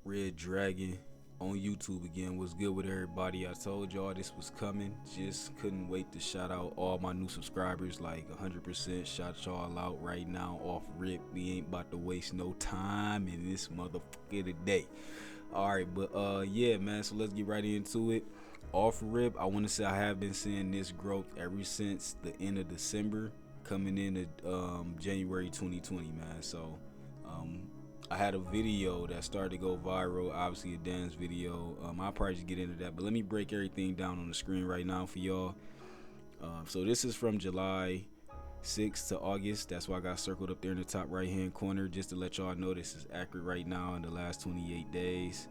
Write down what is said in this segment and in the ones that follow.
Red Dragon on YouTube again. What's good with everybody? I told y'all this was coming. Just couldn't wait to shout out all my new subscribers. Like 100% shout y'all out right now off rip. We ain't about to waste no time in this motherfucker today. Alright, but yeah, man, so let's get right into it. Off rip, I want to say I have been seeing this growth ever since the end of December coming into January 2020, man. So I had a video that started to go viral, obviously a dance video. I'll probably just get into that, but let me break everything down on the screen right now for y'all. So this is from July 6th to August. That's why I got circled up there in the top right hand corner, just to let y'all know this is accurate right now in the last 28 days.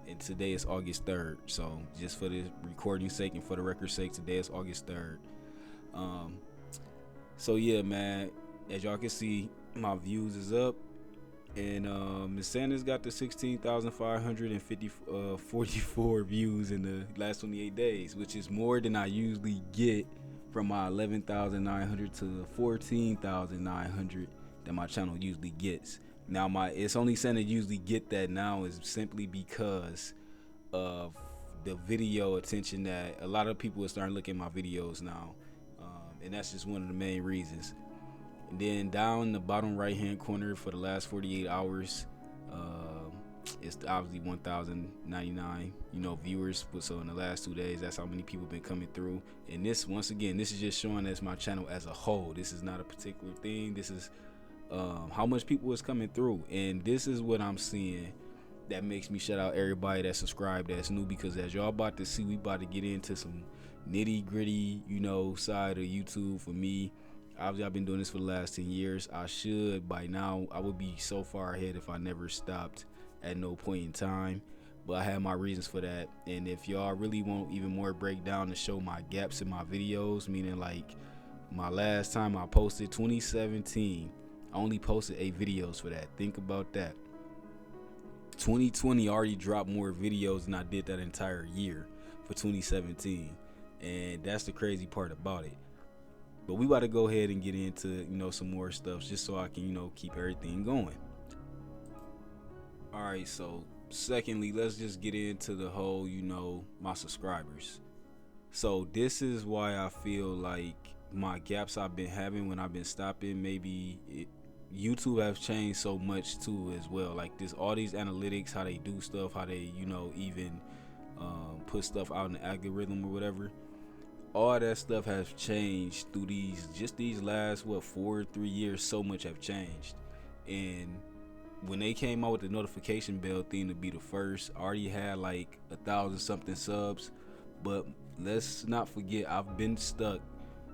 And today is August 3rd. So just for the recording sake and for the record's sake, today is August 3rd. So yeah, man, as y'all can see, my views is up. And Miss Sanders got the 16,544 views in the last 28 days, which is more than I usually get from my 11,900 to 14,900 that my channel usually gets. Now it's only saying to usually get that now is simply because of the video attention that a lot of people are starting to look at my videos now, and that's just one of the main reasons. And then down the bottom right hand corner for the last 48 hours, it's obviously 1,099 viewers. So in the last 2 days, that's how many people been coming through. And this, once again, this is just showing us my channel as a whole. This is not a particular thing. This is how much people is coming through, and this is what I'm seeing that makes me shout out everybody that's subscribed that's new, because as y'all about to see, we about to get into some nitty gritty side of YouTube. For me, obviously I've been doing this for the last 10 years. I should by now, I would be so far ahead if I never stopped at no point in time, but I have my reasons for that. And if y'all really want even more breakdown to show my gaps in my videos, meaning like my last time I posted 2017, I only posted 8 videos for that. Think about that. 2020 already dropped more videos than I did that entire year for 2017, and that's the crazy part about it. But we about to go ahead and get into some more stuff just so I can keep everything going. All right, so secondly, let's just get into the whole my subscribers. So this is why I feel like my gaps I've been having when I've been stopping, YouTube have changed so much too as well. Like all these analytics, how they do stuff, how they even put stuff out in the algorithm or whatever. All that stuff has changed through these last 3 years. So much have changed. And when they came out with the notification bell thing to be the first, I already had like 1,000 something subs. But let's not forget, I've been stuck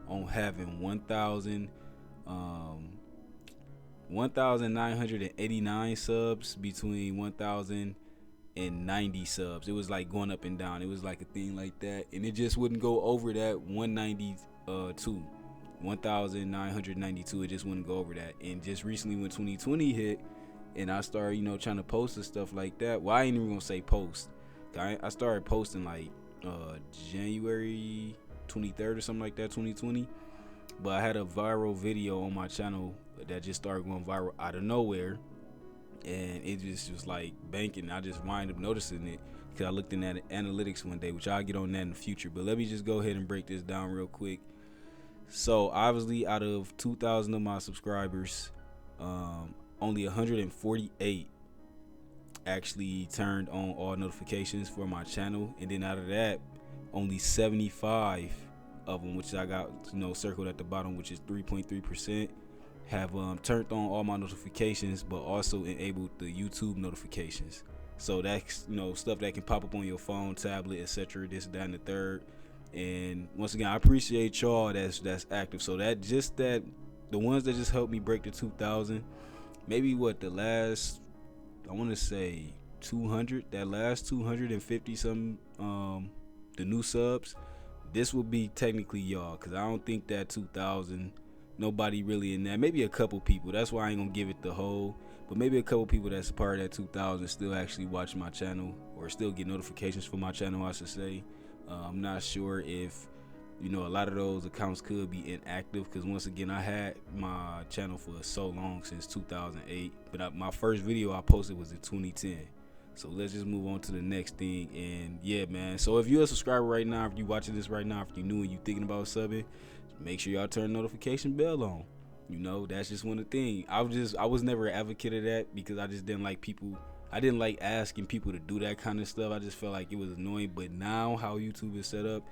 on having 1,989 subs between 1,090 subs. It was like going up and down. It was like a thing like that, and it just wouldn't go over that 1,992. It just wouldn't go over that. And just recently when 2020 hit, and I started trying to post and stuff like that. Well, I ain't even gonna say post. I started posting like January 23rd or something like that, 2020. But I had a viral video on my channel that just started going viral out of nowhere, and it just was like banking. I just wound up noticing it because I looked in at analytics one day, which I'll get on that in the future. But let me just go ahead and break this down real quick. So obviously, out of 2,000 of my subscribers, only 148 actually turned on all notifications for my channel, and then out of that, only 75 of them, which I got circled at the bottom, which is 3.3%, have turned on all my notifications, but also enabled the YouTube notifications. So that's stuff that can pop up on your phone, tablet, etc., this, that, and the third. And once again, I appreciate y'all that's active. So that the ones that just helped me break the 2,000, maybe the last, I want to say 200, that last 250 some the new subs, this will be technically y'all, because I don't think that 2,000, nobody really in that. Maybe a couple people. That's why I ain't gonna give it the whole, but maybe a couple people that's a part of that 2,000 still actually watch my channel, or still get notifications for my channel, I should say. I'm not sure if a lot of those accounts could be inactive, because once again, I had my channel for so long, since 2008, but my first video I posted was in 2010. So let's just move on to the next thing. And yeah, man, so if you're a subscriber right now, if you watching this right now, if you're new and you thinking about subbing, make sure y'all turn the notification bell on. That's just one of the things. I was never an advocate of that because I just didn't like people. I didn't like asking people to do that kind of stuff. I just felt like it was annoying. But now how YouTube is set up,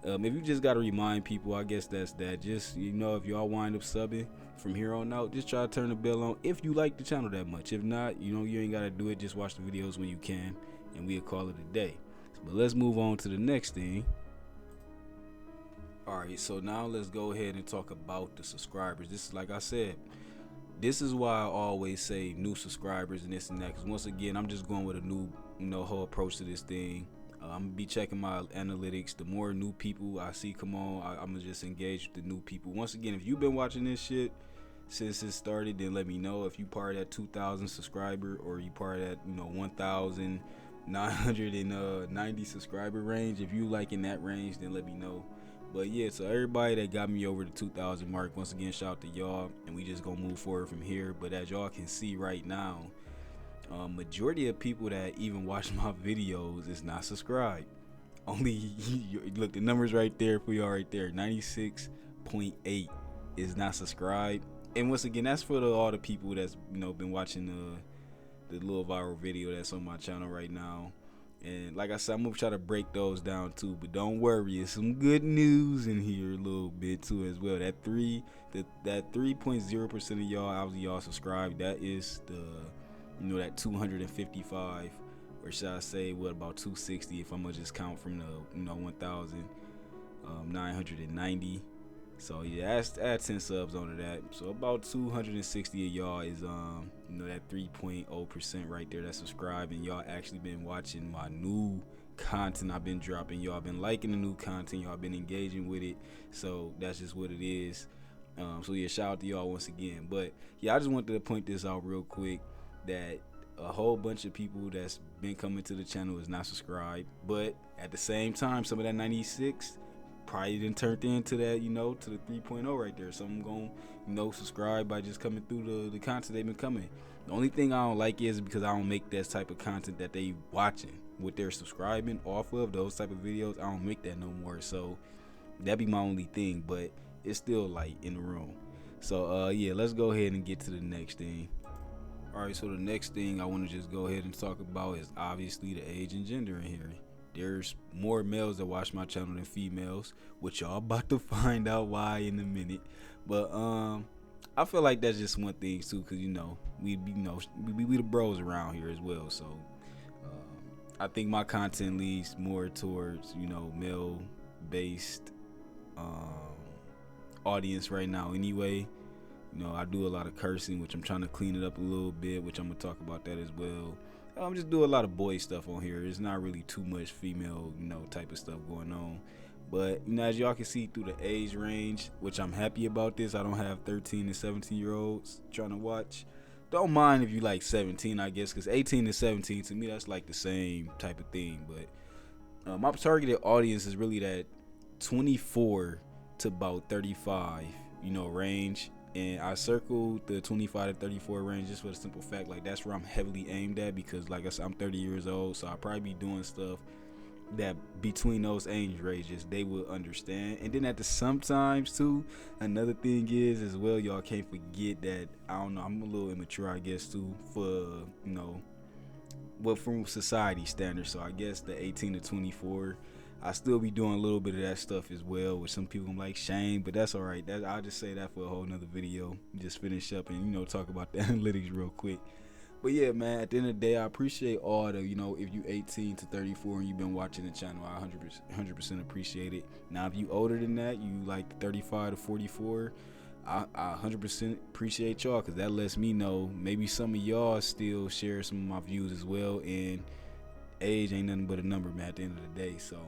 if you just got to remind people, I guess that's that. Just, if y'all wind up subbing from here on out, just try to turn the bell on if you like the channel that much. If not, you ain't got to do it. Just watch the videos when you can, and we'll call it a day. But let's move on to the next thing. Alright, so now let's go ahead and talk about the subscribers. This is, like I said, this is why I always say new subscribers and this and that. Because once again, I'm just going with a new, whole approach to this thing. I'm going to be checking my analytics. The more new people I see come on, I'm going to just engage with the new people. Once again, if you've been watching this shit since it started, then let me know. If you part of that 2,000 subscriber or you part of that, 1,990 subscriber range. If you like in that range, then let me know. But yeah, so everybody that got me over the 2,000 mark, once again, shout out to y'all, and we just gonna move forward from here. But as y'all can see right now, majority of people that even watch my videos is not subscribed. Only, look, the numbers right there for y'all right there, 96.8 is not subscribed. And once again, that's for all the people that's been watching the little viral video that's on my channel right now. And like I said, I'm gonna try to break those down too, but don't worry, it's some good news in here a little bit too as well. That 3.0% of y'all, obviously y'all subscribed, that is the that 255, or should I say what, about 260 if I'm gonna just count from the 1,990. So yeah, add 10 subs onto that. So about 260 of y'all is that 3.0% right there that's subscribed, and y'all actually been watching my new content I've been dropping. Y'all been liking the new content, y'all been engaging with it. So that's just what it is. So yeah, shout out to y'all once again. But yeah, I just wanted to point this out real quick, that a whole bunch of people that's been coming to the channel is not subscribed, but at the same time, some of that 96 probably didn't turn into that, to the 3.0 right there. Some gonna, subscribe by just coming through the content they've been coming. The only thing I don't like is because I don't make that type of content that they watching, what they're subscribing off of, those type of videos. I don't make that no more. So that'd be my only thing, but it's still light in the room. So yeah, let's go ahead and get to the next thing. Alright, so the next thing I want to just go ahead and talk about is obviously the age and gender in here. There's more males that watch my channel than females, which y'all about to find out why in a minute. But I feel like that's just one thing too, cause we the bros around here as well. So I think my content leads more towards male based audience right now. Anyway, I do a lot of cursing, which I'm trying to clean it up a little bit, which I'm gonna talk about that as well. I'm just doing a lot of boy stuff on here. It's not really too much female, type of stuff going on. But, as y'all can see through the age range, which I'm happy about this. I don't have 13 and 17 year olds trying to watch. Don't mind if you like 17, I guess, because 18 and 17, to me, that's like the same type of thing. But my targeted audience is really that 24 to about 35, range. And I circled the 25 to 34 range just for the simple fact, like, that's where I'm heavily aimed at, because like I said, I'm 30 years old, so I'll probably be doing stuff that between those age ranges they will understand. And then at the sometimes too, another thing is as well, y'all can't forget that, I don't know, I'm a little immature, I guess, too, for what from society standards. So I guess the 18 to 24, I still be doing a little bit of that stuff as well, which some people like shame, but that's all right. I'll just say that for a whole nother video. Just finish up and talk about the analytics real quick. But yeah, man, at the end of the day, I appreciate all the if you 18 to 34 and you've been watching the channel, I 100% appreciate it. Now if you older than that, you like 35 to 44, I 100% appreciate y'all, because that lets me know maybe some of y'all still share some of my views as well. And age ain't nothing but a number, man, at the end of the day. So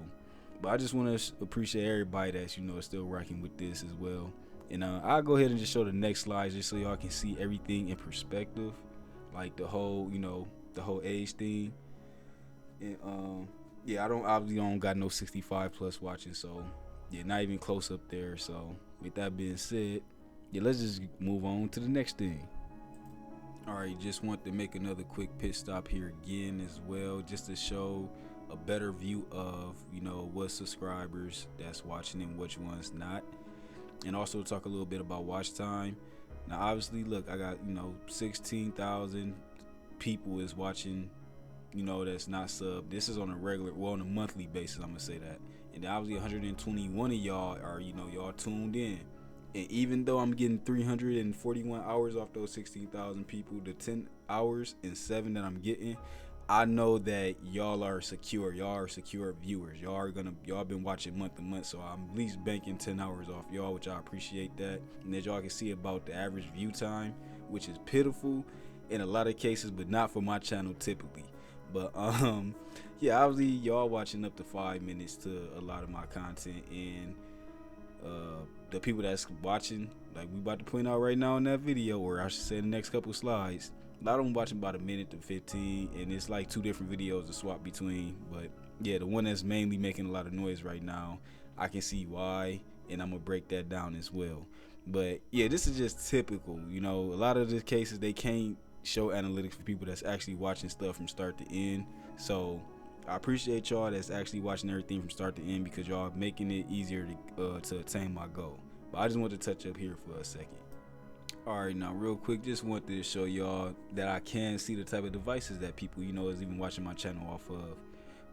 but I just want to appreciate everybody that's still rocking with this as well. And I'll go ahead and just show the next slide just so y'all can see everything in perspective, like the whole the whole age thing. And yeah, I obviously don't got no 65 plus watching, so yeah, not even close up there. So with that being said, yeah, let's just move on to the next thing. All right, just want to make another quick pit stop here again as well, just to show a better view of, what subscribers that's watching and which ones not, and also talk a little bit about watch time. Now, obviously, look, I got 16,000 people is watching, that's not sub. This is on on a monthly basis. I'm gonna say that, and obviously 121 of y'all are, y'all tuned in. And even though I'm getting 341 hours off those 16,000 people, the 10 hours and 7 that I'm getting, I know that y'all are secure. Y'all are secure viewers. Y'all been watching month to month, so I'm at least banking 10 hours off y'all, which I appreciate that. And as y'all can see about the average view time, which is pitiful in a lot of cases, but not for my channel typically. But yeah, obviously y'all watching up to 5 minutes to a lot of my content, and the people that's watching, like we about to point out right now in that video, or I should say the next couple slides, a lot of them watching about a minute to 15, and it's like 2 different videos to swap between. But yeah, the one that's mainly making a lot of noise right now, I can see why, and I'm gonna break that down as well. But yeah, this is just typical. A lot of the cases they can't show analytics for people that's actually watching stuff from start to end. So I appreciate y'all that's actually watching everything from start to end, because y'all making it easier to attain my goal. But I just want to touch up here for a second. Alright, now real quick, just want to show y'all that I can see the type of devices that people is even watching my channel off of,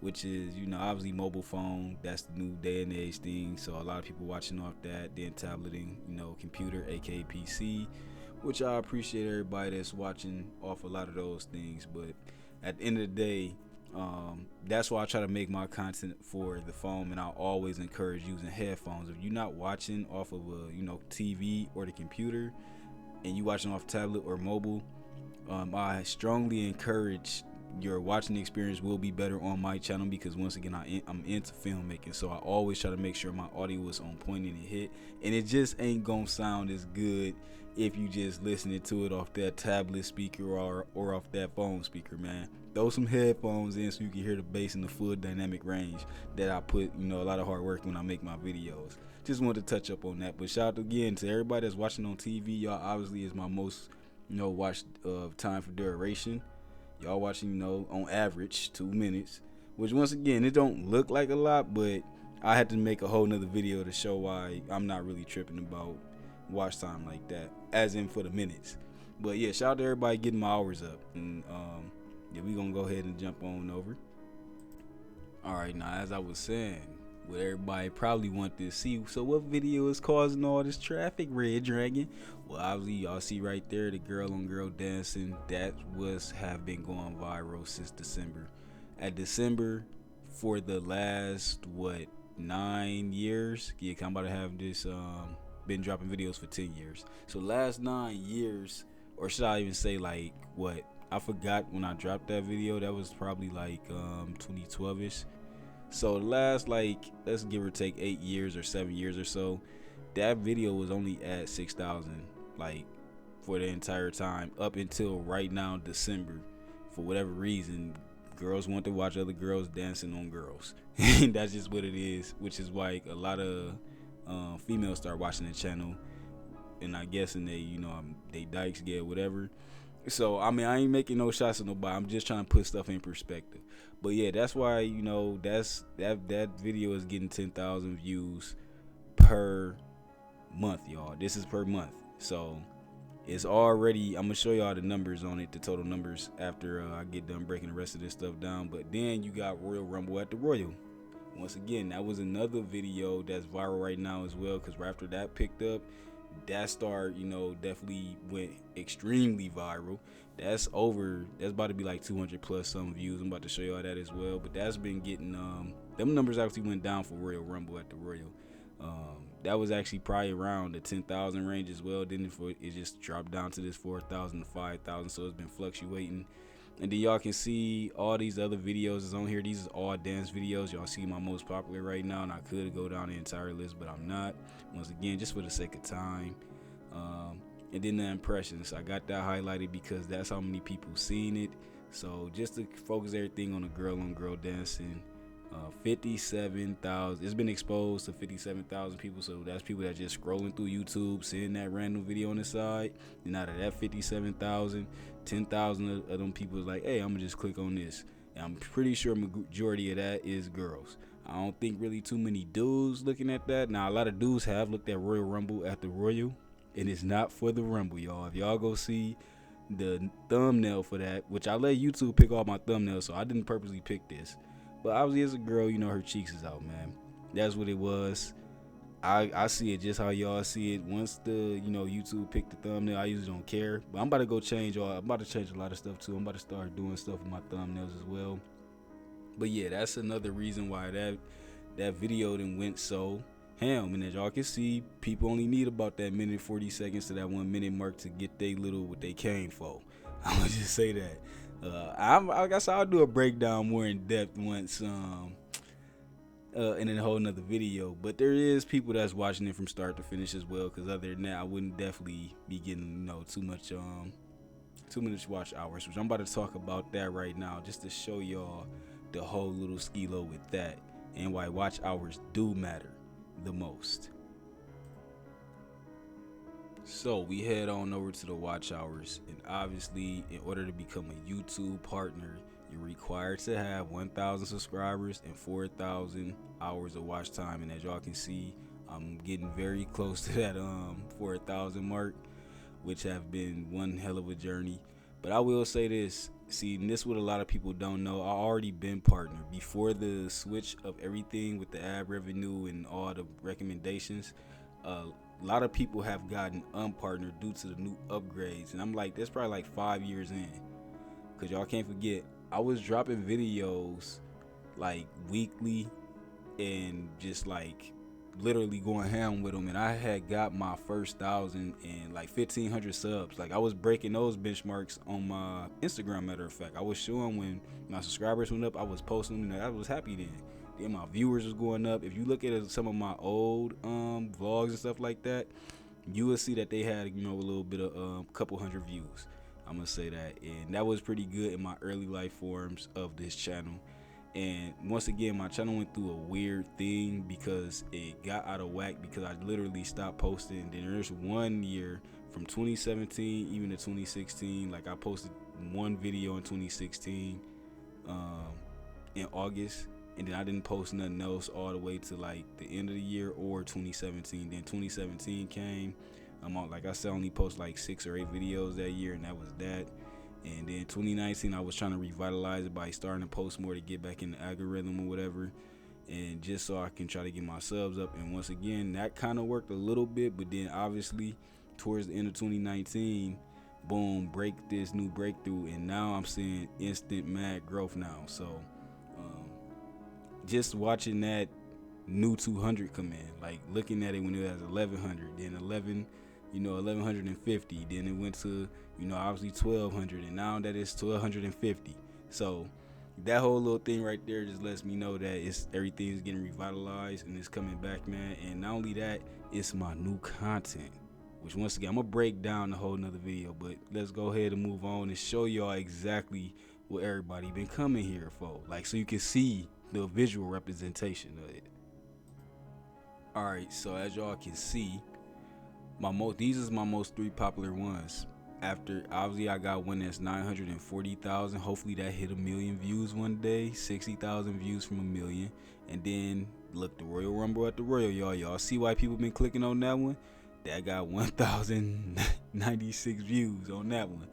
which is obviously mobile phone. That's the new day and age thing, so a lot of people watching off that. Then tableting, computer, aka PC, which I appreciate everybody that's watching off a lot of those things. But at the end of the day, that's why I try to make my content for the phone, and I always encourage using headphones. If you're not watching off of a TV or the computer, and you watching off tablet or mobile, I strongly encourage your watching experience will be better on my channel, because once again I'm into filmmaking, so I always try to make sure my audio is on point and it hit, and it just ain't gonna sound as good if you just listening to it off that tablet speaker or off that phone speaker, man. Throw some headphones in so you can hear the bass in the full dynamic range that I put a lot of hard work when I make my videos. Just wanted to touch up on that. But shout out again to everybody that's watching on TV. Y'all obviously is my most watch time for duration. Y'all watching on average 2 minutes, which once again it don't look like a lot, but I had to make a whole nother video to show why I'm not really tripping about watch time like that, as in for the minutes. But yeah, shout out to everybody getting my hours up, and yeah, we gonna go ahead and jump on over. All right, now as I was saying, what everybody probably want to see, so what video is causing all this traffic, Red Dragon? Well, obviously y'all see right there the girl on girl dancing. That have been going viral since December. At December, for the last 9 years, yeah, I'm about to have this been dropping videos for 10 years. So last 9 years, or should I even say I forgot when I dropped that video. That was probably 2012ish. So the last let's give or take 8 years or 7 years or so, that video was only at 6,000 for the entire time up until right now, December. For whatever reason, girls want to watch other girls dancing on girls. That's just what it is, which is why a lot of females start watching the channel, and I guess they dykes get whatever. So I ain't making no shots at nobody. I'm just trying to put stuff in perspective. But yeah, that's why that video is getting 10,000 views per month, y'all. This is per month, so it's already. I'm gonna show y'all the numbers on it, the total numbers, after I get done breaking the rest of this stuff down. But then you got Royal Rumble at the Royal. Once again, that was another video that's viral right now as well, because right after that picked up, that star definitely went extremely viral. That's about to be 200 plus some views. I'm about to show y'all that as well. But that's been getting them numbers actually went down for Royal Rumble at the Royal. That was actually probably around the 10,000 range as well. Then it just dropped down to this 4,000 to 5,000, so it's been fluctuating. And then y'all can see all these other videos is on here. These is all dance videos. Y'all see my most popular right now, and I could go down the entire list, but I'm not. Once again, just for the sake of time. And then the impressions, I got that highlighted because that's how many people seen it. So just to focus everything on the girl dancing. 57,000. It's been exposed to 57,000 people. So that's people that just scrolling through YouTube, seeing that random video on the side. And out of that 57,000, 10,000 of them people is like, hey, I'm gonna just click on this. And I'm pretty sure majority of that is girls. I don't think really too many dudes looking at that. Now a lot of dudes have looked at Royal Rumble at the Royal, and it's not for the Rumble, y'all. If y'all go see the thumbnail for that, which I let YouTube pick all my thumbnails, so I didn't purposely pick this. But obviously as a girl, you know, her cheeks is out, man. That's what it was. I see it just how y'all see it. Once the, you know, YouTube picked the thumbnail, I usually don't care. But I'm about to go change I'm about to change a lot of stuff too. I'm about to start doing stuff with my thumbnails as well. But yeah, that's another reason why that video then went so ham. And as y'all can see, people only need about that minute 40 seconds to that 1 minute mark to get they little what they came for. I'm gonna just say that. I guess I'll do a breakdown more in depth once in a whole nother video. But there is people that's watching it from start to finish as well, because other than that, I wouldn't definitely be getting, you know, too much watch hours, which I'm about to talk about that right now, just to show y'all the whole little skilo with that and why watch hours do matter the most. So we head on over to the watch hours, and obviously in order to become a YouTube partner, you're required to have 1,000 subscribers and 4,000 hours of watch time. And as y'all can see, I'm getting very close to that 4,000 mark, which have been one hell of a journey. But I will say this, see, and this is what a lot of people don't know, I already been partner before the switch of everything with the ad revenue and all the recommendations. A lot of people have gotten unpartnered due to the new upgrades, and I'm like, that's probably like 5 years in, because y'all can't forget, I was dropping videos like weekly and just like literally going ham with them, and I had got my first 1,000 and like 1,500 subs. Like I was breaking those benchmarks on my Instagram. Matter of fact, I was showing when my subscribers went up, I was posting them, and I was happy then my viewers was going up. If you look at some of my old vlogs and stuff like that, you will see that they had, you know, a little bit of couple hundred views. I'm gonna say that, and that was pretty good in my early life forms of this channel. And once again, my channel went through a weird thing because it got out of whack because I literally stopped posting. And then there's 1 year from 2017 even to 2016, like I posted one video in 2016 in August, and then I didn't post nothing else all the way to like the end of the year or 2017. Then 2017 came. Like I said, I only post like 6 or 8 videos that year, and that was that. And then 2019, I was trying to revitalize it by starting to post more to get back in the algorithm or whatever, and just so I can try to get my subs up. And once again, that kind of worked a little bit, but then obviously towards the end of 2019, boom, this new breakthrough, and now I'm seeing instant mad growth now. So just watching that new 200 come in, like looking at it when it was 1,100, then 1,150, then it went to, you know, obviously 1,200, and now that it's 1,250. So that whole little thing right there just lets me know that everything's getting revitalized and it's coming back, man. And not only that, it's my new content, which once again I'm gonna break down the whole nother video, but let's go ahead and move on and show y'all exactly what everybody been coming here for, like, so you can see the visual representation of it. All right, so as y'all can see, these is my most 3 popular ones. After obviously I got one that's 940,000. Hopefully that hit 1 million views one day. 60,000 views from 1 million. And then look, the Royal Rumble at the Royal, y'all see why people been clicking on that one? That got 1,096 views on that one.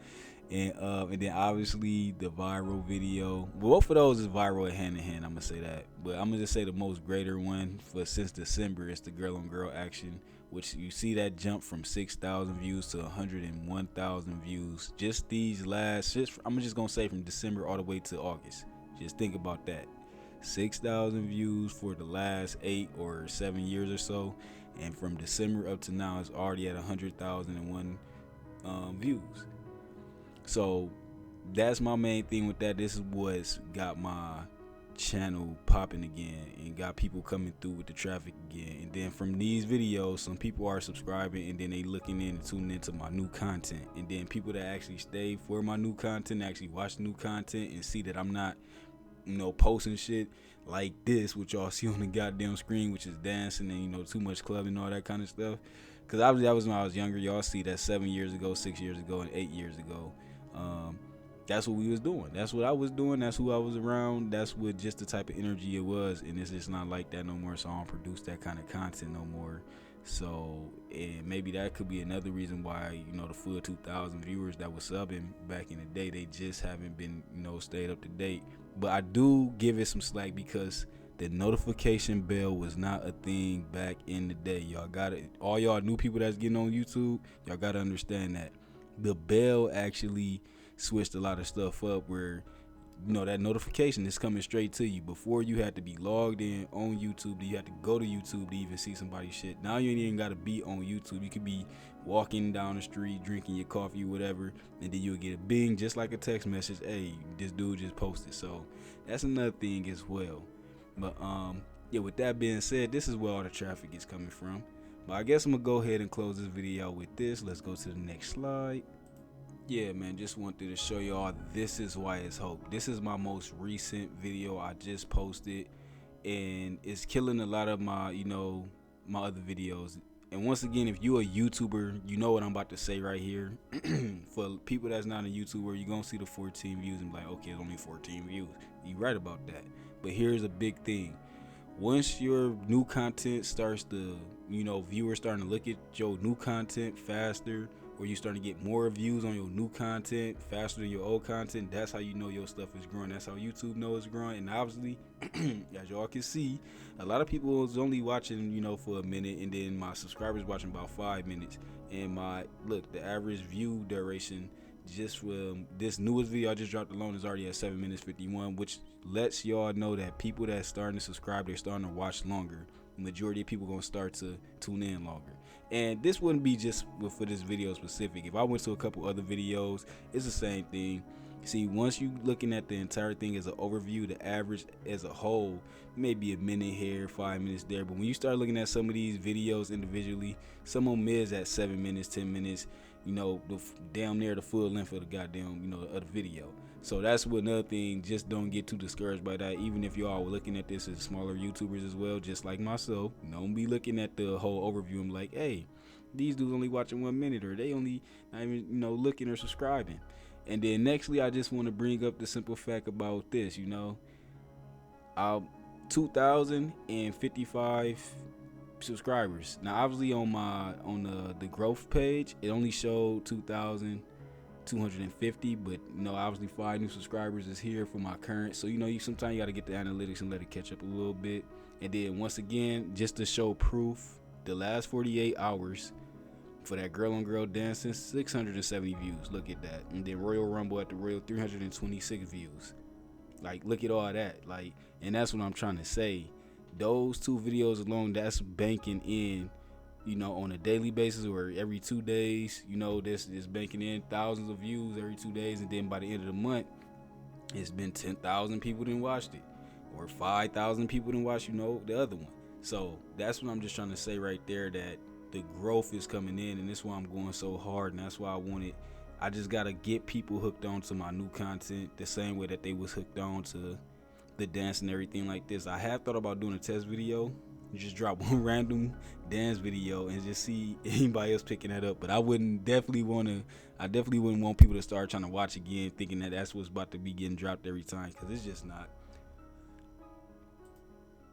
And then obviously the viral video. Both of those is viral hand in hand, I'm gonna say that. But I'm gonna just say the most greater one for since December is the girl on girl action, which you see that jump from 6,000 views to 101,000 views. Just these I'm just gonna say from December all the way to August. Just think about that. 6,000 views for the last 8 or 7 years or so, and from December up to now it's already at 100,001 views. So that's my main thing with that. This is what's got my channel popping again and got people coming through with the traffic again. And then from these videos, some people are subscribing and then they looking in and tuning into my new content. And then people that actually stay for my new content, actually watch new content and see that I'm not, you know, posting shit like this, which y'all see on the goddamn screen, which is dancing and, you know, too much clubbing and all that kind of stuff. Because obviously that was when I was younger. Y'all see that 7 years ago, 6 years ago, and 8 years ago. That's what we was doing. That's what I was doing. That's who I was around. That's what just the type of energy it was. And it's just not like that no more. So I don't produce that kind of content no more. So, and maybe that could be another reason why, you know, the full 2,000 viewers that was subbing back in the day, they just haven't been, you know, stayed up to date. But I do give it some slack because the notification bell was not a thing back in the day. Y'all got it. All y'all new people that's getting on YouTube, y'all got to understand that the bell actually switched a lot of stuff up where, you know, that notification is coming straight to you. Before, you had to be logged in on YouTube. You had to go to YouTube to even see somebody's shit. Now you ain't even got to be on YouTube. You could be walking down the street, drinking your coffee, whatever, and then you'll get a bing, just like a text message. Hey, this dude just posted. So that's another thing as well. But yeah, with that being said, this is where all the traffic is coming from. But I guess I'm gonna go ahead and close this video out with this. Let's go to the next slide. Yeah, man, just wanted to show y'all this is why it's hope. This is my most recent video I just posted, and it's killing a lot of my, you know, my other videos. And once again, if you a YouTuber, you know what I'm about to say right here. For people that's not a YouTuber, you're gonna see the 14 views and be like, okay, it's only 14 views. You right about that. But here's a big thing. Once your new content starts to, you know, viewers starting to look at your new content faster, or you starting to get more views on your new content faster than your old content, that's how you know your stuff is growing. That's how YouTube knows it's growing. And obviously, as y'all can see, a lot of people is only watching, you know, for a minute, and then my subscribers watching about 5 minutes. And the average view duration just from this newest video I just dropped alone is already at 7 minutes 51, which lets y'all know that people that's starting to subscribe, they're starting to watch longer. The majority of people gonna start to tune in longer. And this wouldn't be just for this video specific. If I went to a couple other videos, it's the same thing. See, once you looking at the entire thing as an overview, the average as a whole, maybe a minute here, 5 minutes there. But when you start looking at some of these videos individually, some of them is at 7 minutes, 10 minutes, you know, damn near the full length of the goddamn, you know, of the video. So that's what another thing, just don't get too discouraged by that. Even if y'all were looking at this as smaller YouTubers as well, just like myself, don't be looking at the whole overview and like, hey, these dudes only watching 1 minute, or they only not even, you know, looking or subscribing. And then nextly, I just want to bring up the simple fact about this, you know, 2,055 subscribers. Now, obviously on the growth page, it only showed 2,250, but, you know, obviously 5 new subscribers is here for my current. So, you know, sometimes you got to get the analytics and let it catch up a little bit. And then once again, just to show proof, the last 48 hours for that girl on girl dancing, 670 views. Look at that. And then Royal Rumble at the Royal, 326 views. Like, look at all that. Like, and that's what I'm trying to say. Those 2 videos alone, that's banking in, you know, on a daily basis or every 2 days. You know, this is banking in thousands of views every 2 days. And then by the end of the month, it's been 10,000 people that watched it, or 5,000 people that watched, you know, the other one. So that's what I'm just trying to say right there, that the growth is coming in, and that's why I'm going so hard, and that's why I just gotta get people hooked on to my new content the same way that they was hooked on to the dance and everything like this. I have thought about doing a test video, just drop one random dance video and just see anybody else picking that up. But I definitely wouldn't want people to start trying to watch again thinking that that's what's about to be getting dropped every time, because it's just not.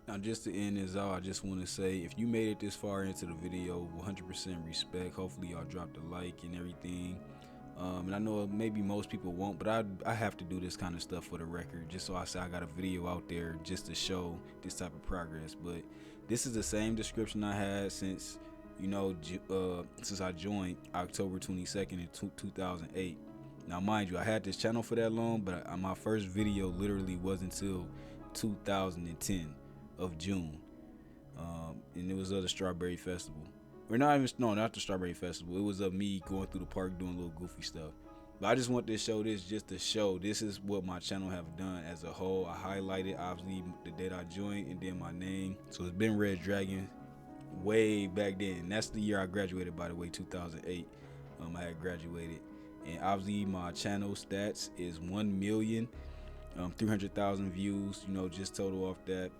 Now, just to end this out, I just want to say, if you made it this far into the video, 100% respect. Hopefully y'all dropped a like and everything. And I know maybe most people won't, but I have to do this kind of stuff for the record, just so I say I got a video out there just to show this type of progress. But this is the same description I had since, you know, since I joined October 22nd in 2008. Now, mind you, I had this channel for that long, but my first video literally wasn't until 2010 of June, and it was of the Strawberry Festival. Or not the Strawberry Festival. It was of me going through the park doing little goofy stuff. But I just want to show this just to show this is what my channel have done as a whole. I highlighted obviously the date I joined and then my name. So it's been Red Dragon way back then. And that's the year I graduated, by the way, 2008. I had graduated, and obviously my channel stats is 1,000,000 300,000 views, you know, just total off that.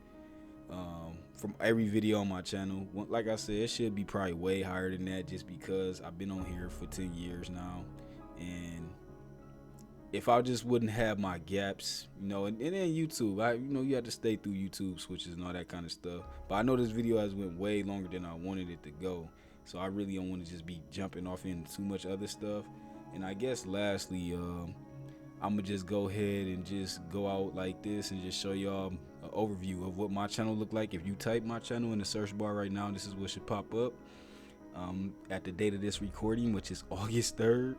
From every video on my channel, like I said, it should be probably way higher than that, just because I've been on here for 10 years now. And if I just wouldn't have my gaps, you know, and then YouTube, you have to stay through YouTube switches and all that kind of stuff. But I know this video has went way longer than I wanted it to go, so I really don't want to just be jumping off into too much other stuff. And I guess lastly, I'm gonna just go ahead and just go out like this and just show y'all an overview of what my channel look like. If you type my channel in the search bar right now, this is what should pop up. At the date of this recording, which is August 3rd.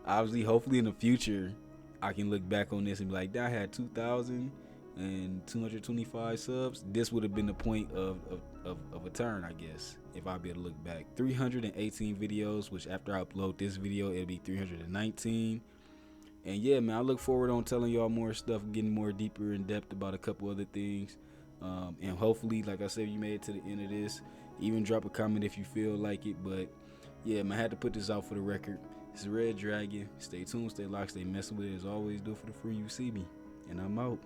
Obviously, hopefully in the future, I can look back on this and be like, I had 2,225 subs. This would have been the point of a turn, I guess, if I'd be able to look back. 318 videos, which after I upload this video, it'll be 319. And yeah, man, I look forward on telling y'all more stuff, getting more deeper in depth about a couple other things. And hopefully, like I said, you made it to the end of this. Even drop a comment if you feel like it. But yeah, man, I had to put this out for the record. It's Red Dragon. Stay tuned, stay locked, stay messing with it as always. Do it for the free. You see me, and I'm out.